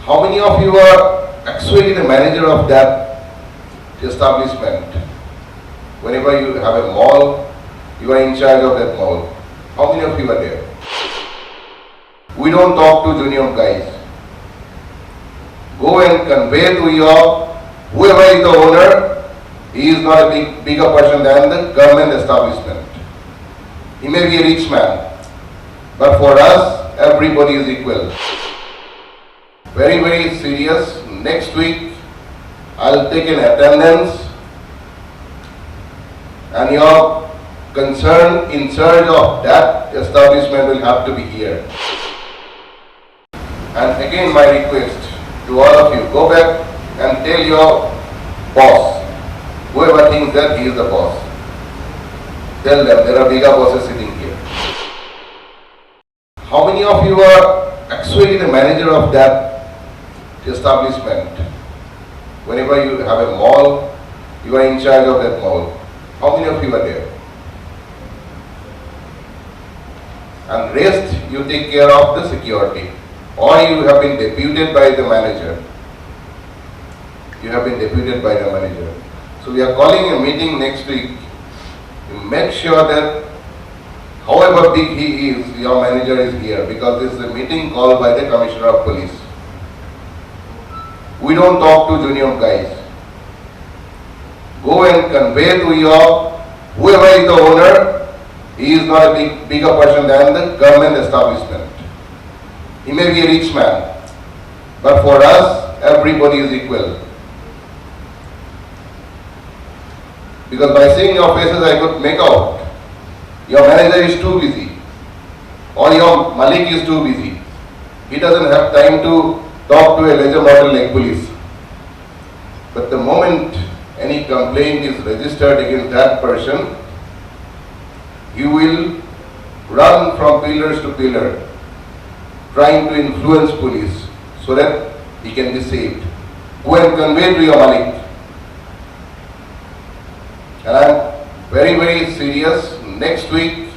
How many of you are actually the manager of that establishment? Whenever you have a mall, you are in charge of that mall. How many of you are there? We don't talk to junior guys. Go and convey to your whoever is the owner, he is not a bigger person than the government establishment. He may be a rich man, but for us, everybody is equal. Very, very serious. Next week, I'll take an attendance, and your concern in charge of that establishment will have to be here. And again, my request to all of you, go back and tell your boss, whoever thinks that he is the boss, tell them there are bigger bosses sitting here. How many of you are actually the manager of that establishment? Whenever you have a mall, you are in charge of that mall. How many of you are there? And rest, you take care of the security. Or you have been deputed by the manager. You have been deputed by the manager. So we are calling a meeting next week. You make sure that however big he is, your manager is here, because this is a meeting called by the Commissioner of Police. We don't talk to junior guys. Go and convey to your whoever is the owner, he is not a bigger person than the government establishment. He may be a rich man, but for us, everybody is equal. Because by seeing your faces, I could make out your manager is too busy, or your Malik is too busy. He doesn't have time to talk to a ledger model like police. But the moment any complaint is registered against that person, he will run from pillars to pillar, trying to influence police so that he can be saved. Go and convey to your Malik. And I am very, very serious. Next week,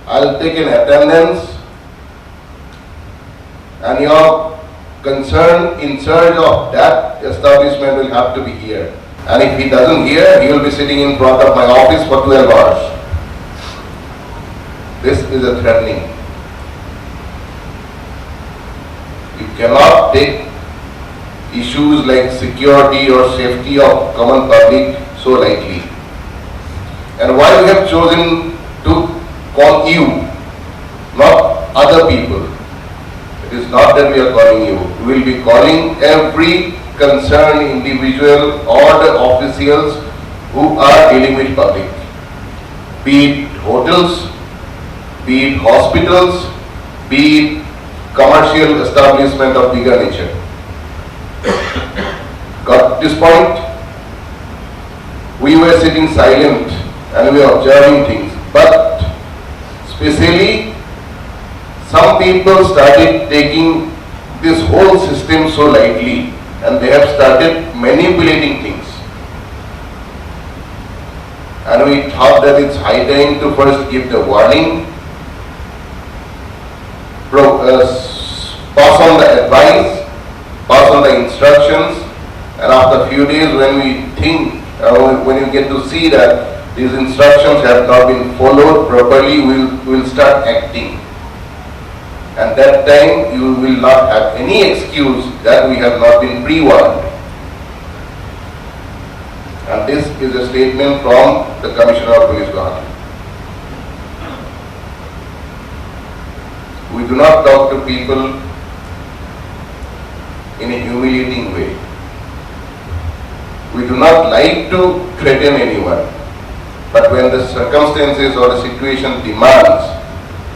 I'll take an attendance, and your concern in charge of that establishment will have to be here. And if he doesn't hear, he will be sitting in front of my office for 12 hours. This is a threatening. You cannot take issues like security or safety of common public so lightly. And why we have chosen to call you, not other people. It is not that we are calling you. We will be calling every concerned individual or the officials who are dealing with public. Be it hotels, be it hospitals, be it commercial establishment of bigger nature. Got this point? We were sitting silent and we were observing things, but especially some people started taking this whole system so lightly, and they have started manipulating things. And we thought that it's high time to first give the warning, pass on the advice, pass on the instructions, and after a few days when we think, when you get to see that these instructions have not been followed properly, we'll start acting. And that time you will not have any excuse that we have not been pre-warned. And this is a statement from the Commissioner of Police Guwahati. We do not talk to people in a humiliating way. We do not like to threaten anyone. But when the circumstances or the situation demands,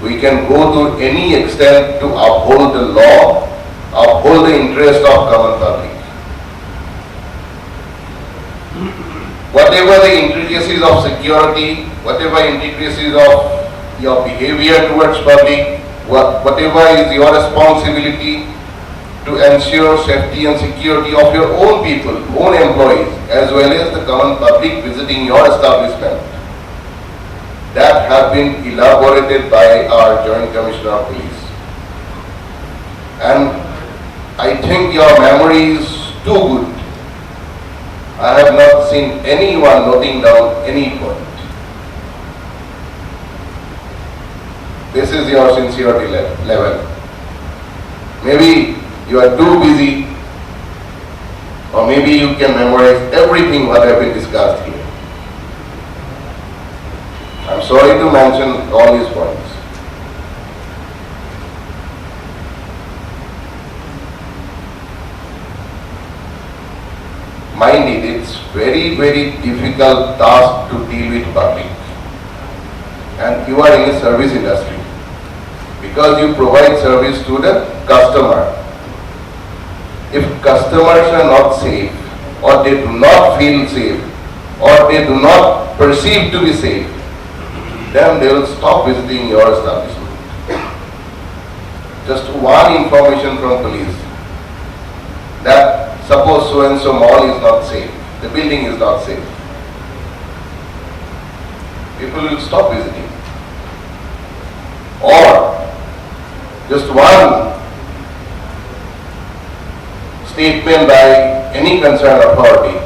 we can go to any extent to uphold the law, uphold the interest of common public. Whatever the intricacies of security, whatever intricacies of your behavior towards public, whatever is your responsibility to ensure safety and security of your own people, own employees, as well as the common public visiting your establishment, that have been elaborated by our Joint Commissioner of Police. And I think your memory is too good. I have not seen anyone noting down any point. This is your sincerity level. Maybe you are too busy, or maybe you can memorize everything what have been discussed here. I'm sorry to mention all these points. Mind it, it's very, very difficult task to deal with public. And you are in a service industry. Because you provide service to the customer. If customers are not safe, or they do not feel safe, or they do not perceive to be safe, then they will stop visiting your establishment. Just one information from police, that suppose so and so mall is not safe, the building is not safe, people will stop visiting. Or just one statement by any concerned authority,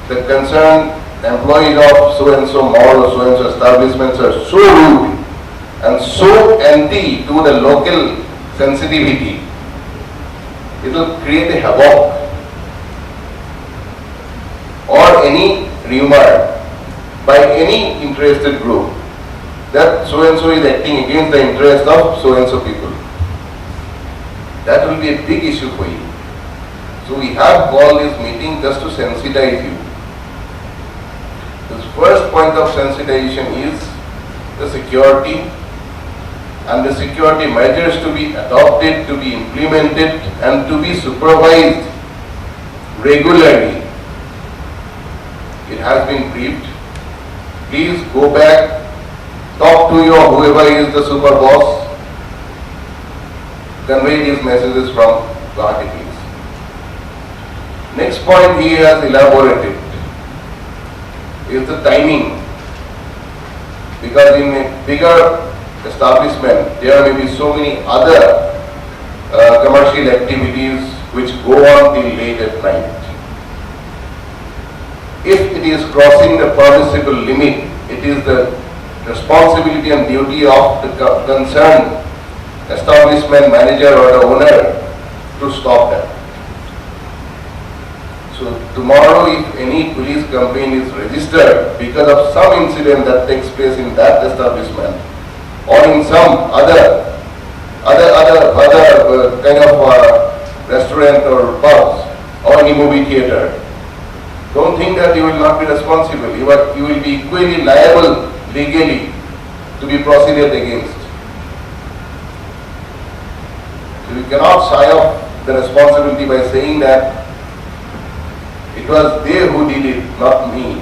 the concerned employees of so and so mall or so and so establishments are so rude and so anti to the local sensitivity, it will create a havoc. Or any rumor by any interested group that so and so is acting against the interest of so and so people, that will be a big issue for you. So we have called this meeting just to sensitize you. The first point of sensitization is the security, and the security measures to be adopted, to be implemented, and to be supervised regularly. It has been briefed. Please go back, talk to your whoever is the super boss, convey these messages from Guwahati Police. Next point he has elaborated is the timing. Because in a bigger establishment, there may be so many other commercial activities which go on till late at night. If it is crossing the permissible limit, it is the responsibility and duty of the concerned establishment manager or the owner to stop that. So tomorrow if any police complaint is registered because of some incident that takes place in that establishment or in some other kind of restaurant or pubs or any movie theater, don't think that you will not be responsible. You will be equally liable legally to be proceeded against. So you cannot shy off the responsibility by saying that it was they who did it, not me.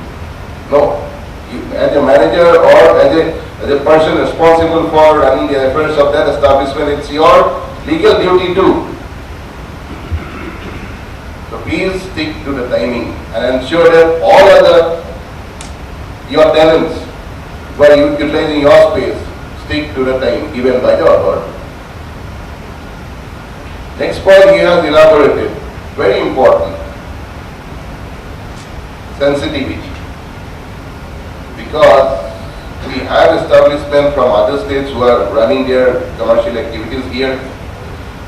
No. You, as a manager or as a person responsible for running the affairs of that establishment, it's your legal duty too. So please stick to the timing and ensure that all other your tenants who are utilizing your space stick to the time given by the authority. Next point he has elaborated, very important, sensitivity. Because we have establishments from other states who are running their commercial activities here.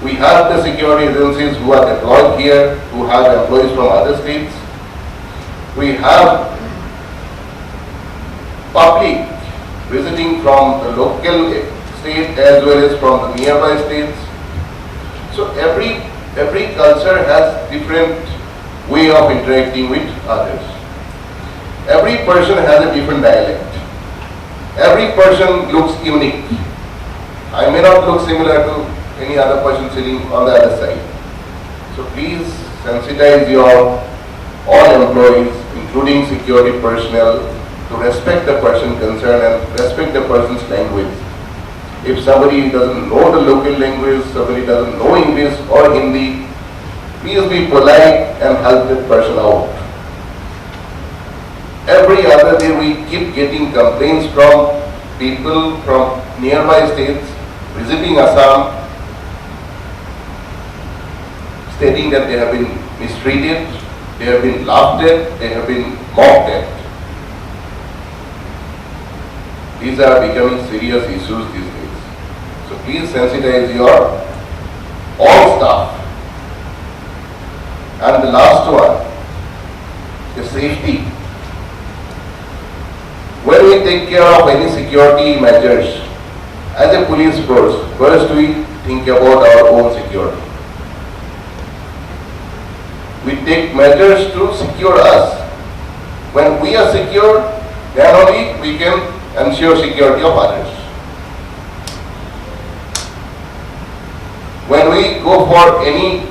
We have the security agencies who are deployed here, who have employees from other states. We have public visiting from the local state as well as from the nearby states. So every culture has different way of interacting with others. Every person has a different dialect. Every person looks unique. I may not look similar to any other person sitting on the other side. So please sensitize your all employees, including security personnel, to respect the person concerned and respect the person's language. If somebody doesn't know the local language, somebody doesn't know English or Hindi, please be polite and help that person out. Every other day we keep getting complaints from people from nearby states visiting Assam stating that they have been mistreated, they have been laughed at, they have been mocked at. These are becoming serious issues these days. So please sensitize your all staff. And the last one is safety. When we take care of any security measures, as a police force, first we think about our own security. We take measures to secure us. When we are secure, then only we can ensure security of others. When we go for any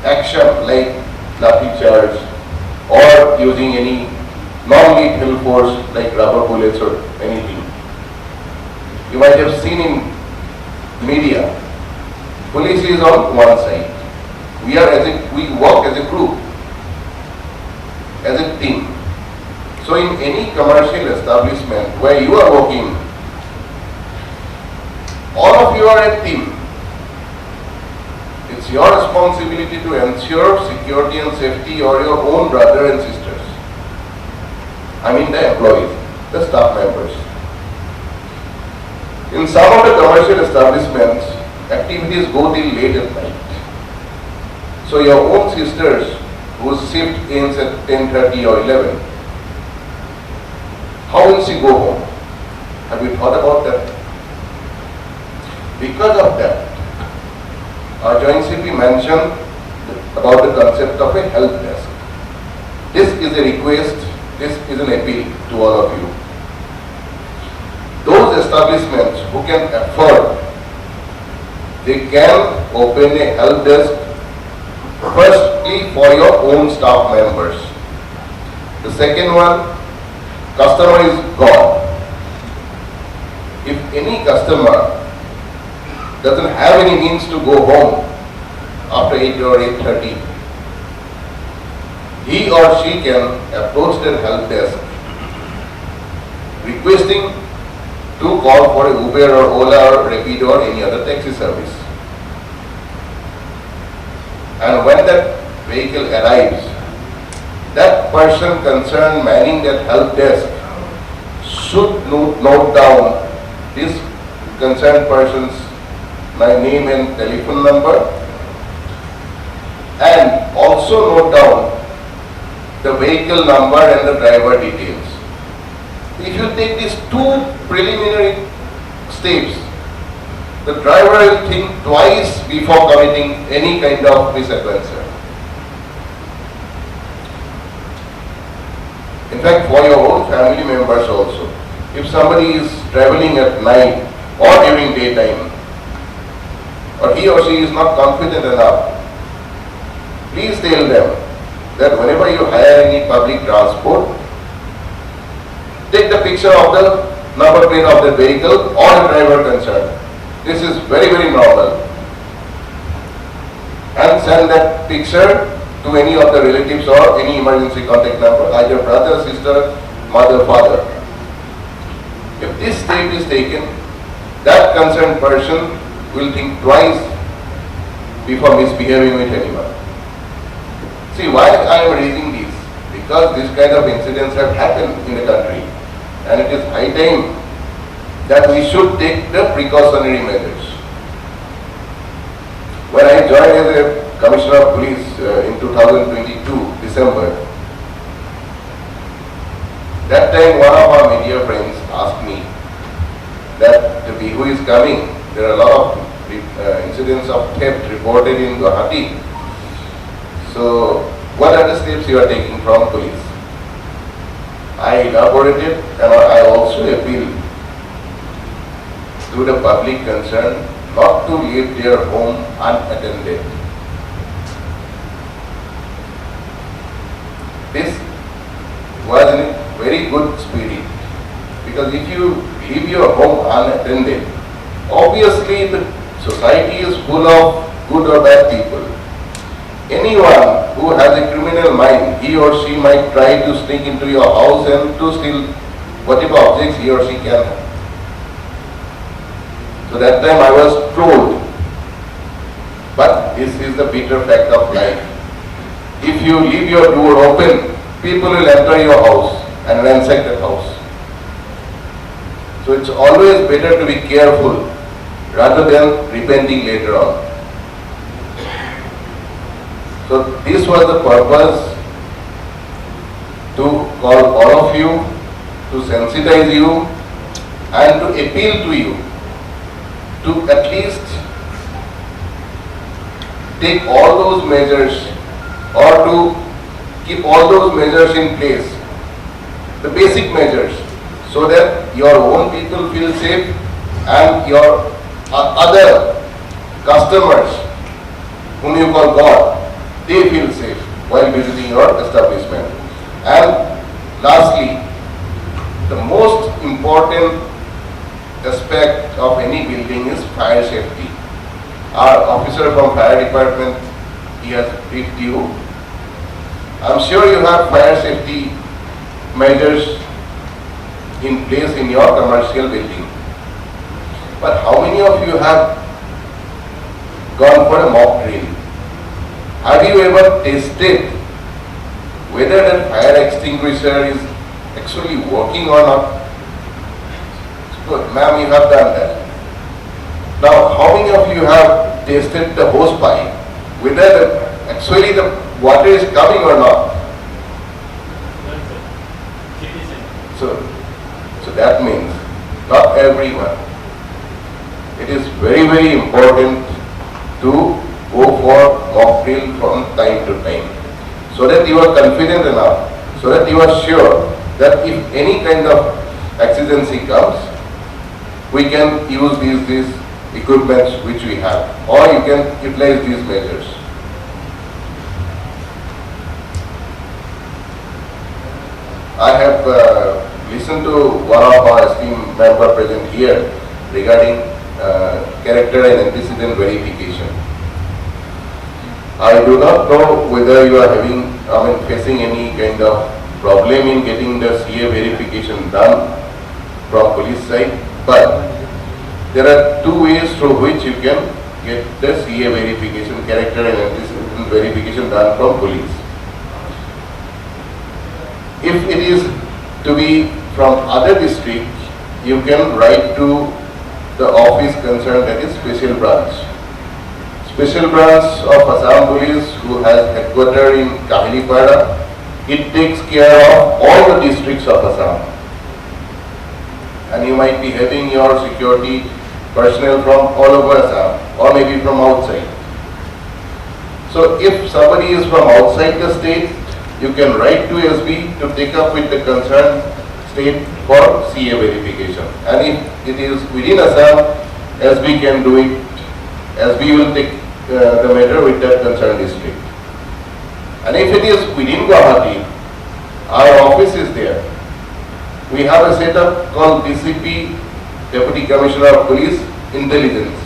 action like lathi charge or using any non-lethal force like rubber bullets or anything, you might have seen in media, police is on one side. We work as a group, as a team. So in any commercial establishment where you are working, all of you are a team. It's your responsibility to ensure security and safety of your own brothers and sisters. I mean the employees, the staff members. In some of the commercial establishments, activities go till late at night. So your own sisters whose shift ends at 10:30 or 11, how will she go home? Have you thought about that? Because of that, our Joint CP mentioned about the concept of a help desk. This is a request, this is an appeal to all of you. Those establishments who can afford, they can open a help desk firstly for your own staff members. The second one, customer is gone. If any customer doesn't have any means to go home after 8 or 8:30, he or she can approach their help desk requesting to call for a Uber or Ola or Rapido or any other taxi service. And when that vehicle arrives, that person concerned manning that help desk should note down this concerned person's name and telephone number, and also note down the vehicle number and the driver details. If you take these two preliminary steps, the driver will think twice before committing any kind of misadventure. In fact, for your own family members also, if somebody is traveling at night or during daytime, or he or she is not confident enough, please tell them that whenever you hire any public transport, take the picture of the number plate of the vehicle or the driver concerned. This is very, very normal. And send that picture to any of the relatives or any emergency contact number, either brother, sister, mother, father. If this step is taken, that concerned person will think twice before misbehaving with anyone. See, why I am raising this? Because this kind of incidents have happened in the country, and it is high time that we should take the precautionary measures. When I joined as a Commissioner of Police in 2022, December, that time one of our media friends asked me that the Bihu is coming. There are a lot of incidents of theft reported in Guwahati. So, what are the steps you are taking from police? I elaborated and I also appealed to the public concerned not to leave their home unattended. This was in a very good spirit, because if you leave your home unattended, obviously the society is full of good or bad people. Anyone who has a criminal mind, he or she might try to sneak into your house and to steal whatever objects he or she can have. So that time I was told But this is the bitter fact of life. If you leave your door open, people will enter your house and ransack that house. So it's always better to be careful rather than repenting later on. So this was the purpose to call all of you, to sensitize you and to appeal to you to at least take all those measures or to keep all those measures in place, the basic measures, so that your own people feel safe and your other customers whom you call God, they feel safe while visiting your establishment. And lastly, the most important aspect of any building is fire safety. Our officer from fire department, he has briefed you. I'm sure you have fire safety measures in place in your commercial building. But how many of you have gone for a mock drill? Have you ever tested whether that fire extinguisher is actually working or not? Good, ma'am, you have done that. Now, how many of you have tested the hose pipe, whether actually the water is coming or not? So that means not everyone. It is very, very important to go for mock drill from time to time, so that you are confident enough, so that you are sure that if any kind of exigency comes, we can use these equipments which we have, or you can utilize these measures. I have listened to one of our esteemed member present here regarding character and antecedent verification. I do not know whether you are facing any kind of problem in getting the CA verification done from police side, but there are two ways through which you can get the CA verification, character and antecedent verification done from police. If it is to be from other district, you can write to the office concerned, that is special branch. Special branch of Assam Police, who has headquarters in Kahilipara, it takes care of all the districts of Assam. And you might be having your security personnel from all over Assam, or maybe from outside. So if somebody is from outside the state, you can write to SB to take up with the concerned state for CA verification. And if it is within Assam, SB can do it. SB will take the matter with that concerned district. And if it is within Guwahati, our office is there. We have a setup called DCP, Deputy Commissioner of Police, Intelligence.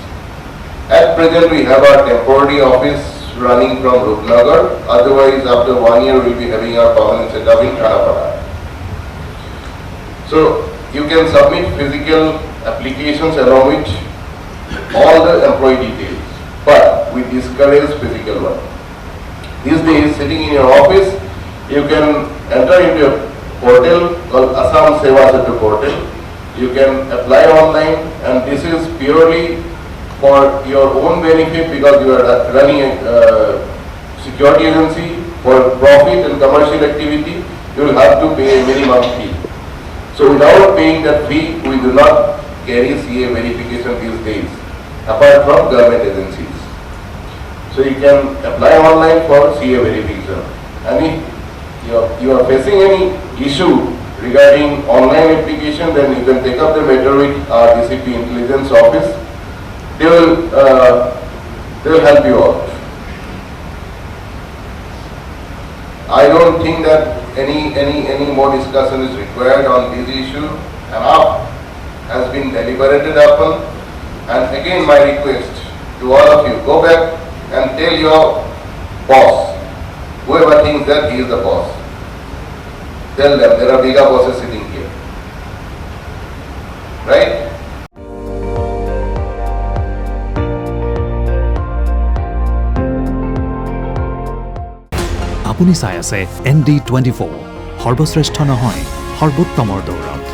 At present, we have our temporary office running from Rupnagar. Otherwise, after 1 year, we will be having our permanent setup in Kanapada. So, you can submit physical applications along with all the employee details, but we discourage physical one. These days, sitting in your office, you can enter into a portal called Assamese News portal. You can apply online, and this is purely for your own benefit, because you are running a security agency for profit and commercial activity. You will have to pay a minimum fee. So without paying that fee, we do not carry CA verification these days, apart from government agencies. So you can apply online for CA verification. And if you are facing any issue regarding online application, then you can take up the matter with our DCP Intelligence Office. They will help you out. I don't think that any more discussion is required on this issue. Enough has been deliberated upon. And again, my request to all of you, go back and tell your boss, whoever thinks that he is the boss, tell them there are bigger bosses sitting here. Right? আপুনি চাই আছে ND24 সৰ্বশ্ৰেষ্ঠ নহয় সৰ্বোত্তমৰ দৌৰত